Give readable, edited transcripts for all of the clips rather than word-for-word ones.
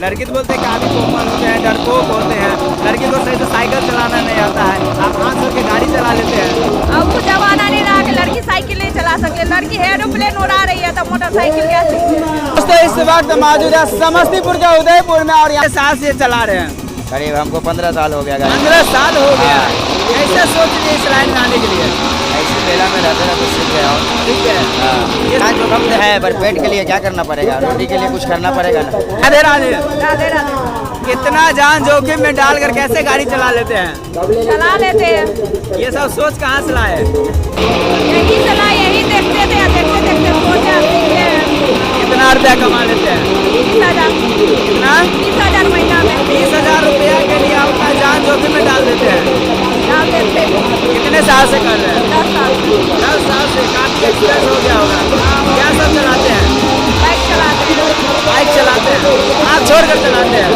लड़की तो बोलते हैं काफी कोमल होते हैं, डरपोक होते हैं। लड़की को सही से साइकिल चलाना नहीं आता है, आप हाथ से गाड़ी चला लेते हैं। अब वो जमाना नहीं रहा कि लड़की साइकिल नहीं चला सके, लड़की एरोप्लेन उड़ा रही है तो मोटरसाइकिल क्या चीज़ है। दोस्तों इस वक्त मौजूद है समस्तीपुर के उदयपुर में और यहाँ साल से चला रहे हैं। करीब हमको 15 साल हो गया। 15 साल हो गया। कैसे सोच लिए इस लाइन में आने के लिए? ऐसे मेला में रहते रहते सीख गया हूँ। ठीक है। हाँ, जो वक्त है पर पेट के लिए क्या करना पड़ेगा, रोटी के लिए कुछ करना पड़ेगा ना। राधे राधे। राधे राधे। कितना जान जोखिम में डालकर कैसे गाड़ी चला लेते हैं? चला लेते हैं। ये सब सोच कहाँ से लाए? यही चला, यही देखते थे, देखते देखते सोचा कितना रुपया कमा लेते हैं? 20,000। कितना? 20,000 महीना में। 20,000 रुपया के लिए अपना जान जोखिम में डाल देते हैं। डाल देते हैं। कितने साल से कर रहे हैं? 10 साल। 10 साल से। काफी एक्सपीरियंस हो गया होगा। क्या सब चलाते हैं? बाइक चलाते हैं। बाइक चलाते हैं, हाथ छोड़ कर चलाते हैं।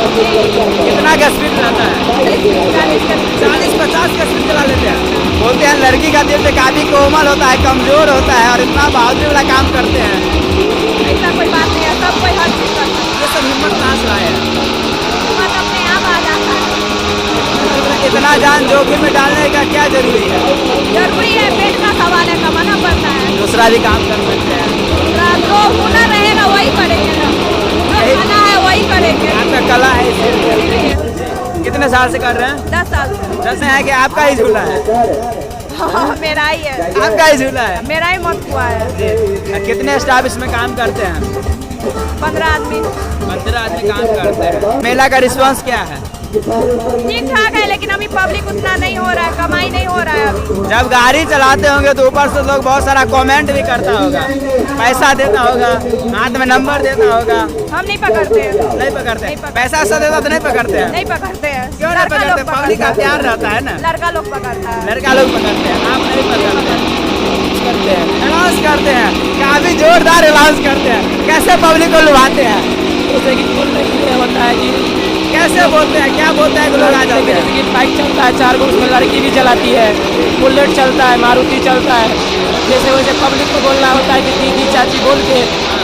कितना का स्पीड रहता है? 40-50 का स्पीड चला लेते हैं। बोलते हैं लड़की का दिल तो काफी कोमल होता है, कमजोर होता है और इतना बहादुरी वाला काम करते हैं। ऐसा कोई बात नहीं है, सब कोई हर चीज़ करता है। ये सब हिम्मत कहाँ से लाए हैं? हिम्मत अपने आप आ जाता है। इतना जान जोखिम में डालने का क्या जरूरी है? जरूरी है, पेट का सवाल है, कमाना पड़ता है। दूसरा भी काम कर सकते हैं। जो हुनर रहेगा वही करेंगे ना, जो खाना है वही करेंगे। आपका कला है इसलिए। कितने साल से कर रहे हैं? 10 साल से। 10 है कि आपका ही झूला है? हाँ, मेरा ही है। आपका ही झूला है? मेरा ही मत हुआ है। कितने स्टाफ इसमें काम करते हैं? 15 आदमी। 15 आदमी काम करते हैं। मेला का रिस्पांस क्या है? ठीक ठाक है, लेकिन अभी पब्लिक उतना नहीं हो रहा है, कमाई नहीं हो रहा है अभी। जब गाड़ी चलाते होंगे तो ऊपर से लोग बहुत सारा कमेंट भी करता होगा, पैसा देता होगा, हाथ में नंबर देता होगा। हम नहीं पकड़ते हैं। नहीं पकड़ते? पैसा ऐसा देता तो नहीं पकड़ते हैं? नहीं पकड़ते हैं। क्यों नहीं पकड़ते? पब्लिक का प्यार रहता है ना। लड़का लोग पकड़ता है। लड़का लोग पकड़ते हैं, आप नहीं पकड़ते हैं। अनाउंस करते हैं, काफी जोरदार अनाउंस करते हैं। कैसे पब्लिक को लुभाते हैं? जैसे कि बोलने के लिए होता है कि कैसे बोलते हैं, क्या बोलते हैं कि लोग आ जाते हैं? जैसे कि बाइक चलता है 4 गो, उसमें लड़की भी चलाती है, बुलेट चलता है, मारुति चलता है। जैसे वैसे पब्लिक को बोलना होता है कि दीदी चाची बोल के,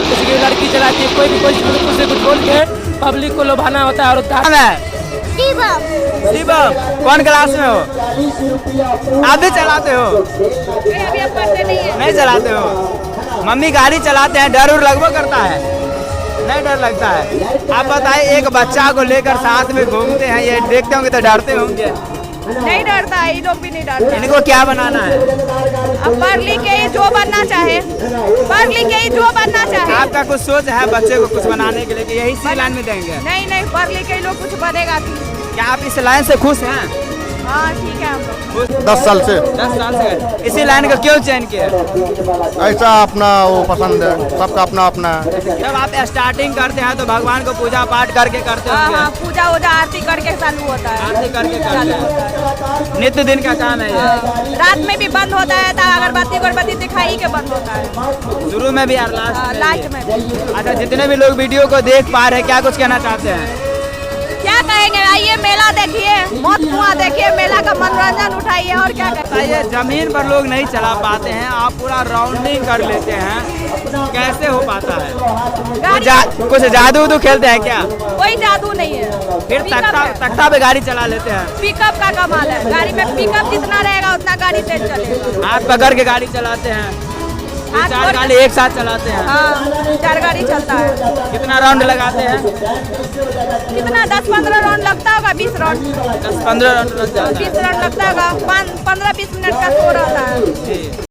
जैसे कि लड़की चलाती है, कोई भी कुछ से कुछ बोल के पब्लिक को लुभाना होता है। और नाम है शिवम। कौन क्लास में हो? आप भी चलाते हो? अभी अब करते नहीं है। नहीं चलाते हो? मम्मी गाड़ी चलाते हैं, डर उर लगभग करता है? नहीं डर लगता है? आप बताइए, एक बच्चा को लेकर साथ में घूमते हैं, ये देखते होंगे तो डरते होंगे? नहीं डरता है, ये लोग भी नहीं डरते। इनको क्या बनाना है? अब पढ़ लिख के जो बनना चाहे, पढ़ लिख के जो बनना चाहे। आपका कुछ सोच है बच्चे को कुछ बनाने के लिए कि यही सी लाइन में देंगे? नहीं नहीं, पढ़ लिख के लोग कुछ बनेगा। क्या आप इस लाइन से खुश हैं? हाँ ठीक है, हम लोग 10 साल से 10 साल से। इसी लाइन का क्यों चयन किया? ऐसा अपना वो पसंद है, सबका अपना अपना है। जब आप स्टार्टिंग करते हैं तो भगवान को पूजा पाठ करके करते हाँ हाँ, होंगे? पूजा वूजा आरती करके चालू होता है। आरती करके करते हैं। नित्य दिन का काम है ये? रात में भी बंद होता है, तो अगरबत्ती दिखाई के बंद होता है। शुरू में भी और लास्ट में? लास्ट में। अच्छा, जितने भी लोग वीडियो को देख पा रहे हैं, क्या कुछ कहना चाहते हैं? क्या कहेंगे, आइए मेला देखिए, मौत कुआं देखिए, मेला का मनोरंजन उठाइए, और क्या कहेंगे। ये जमीन पर लोग नहीं चला पाते हैं, आप पूरा राउंडिंग कर लेते हैं, कैसे हो पाता है? कुछ जादू उदू खेलते हैं क्या? कोई जादू नहीं है। फिर तख्ता पे गाड़ी चला लेते हैं? पिकअप का कमाल है, गाड़ी में पिकअप जितना रहेगा उतना गाड़ी तेज चलेगा। हाथ पकड़ के गाड़ी चलाते हैं? 4 गाड़ी एक साथ चलाते हैं? हाँ, 4 गाड़ी चलता है। कितना राउंड लगाते हैं? कितना 10-15 राउंड लगता होगा, 20 राउंड। 10-15 राउंड लग जाता है। 20 राउंड लगता होगा, 15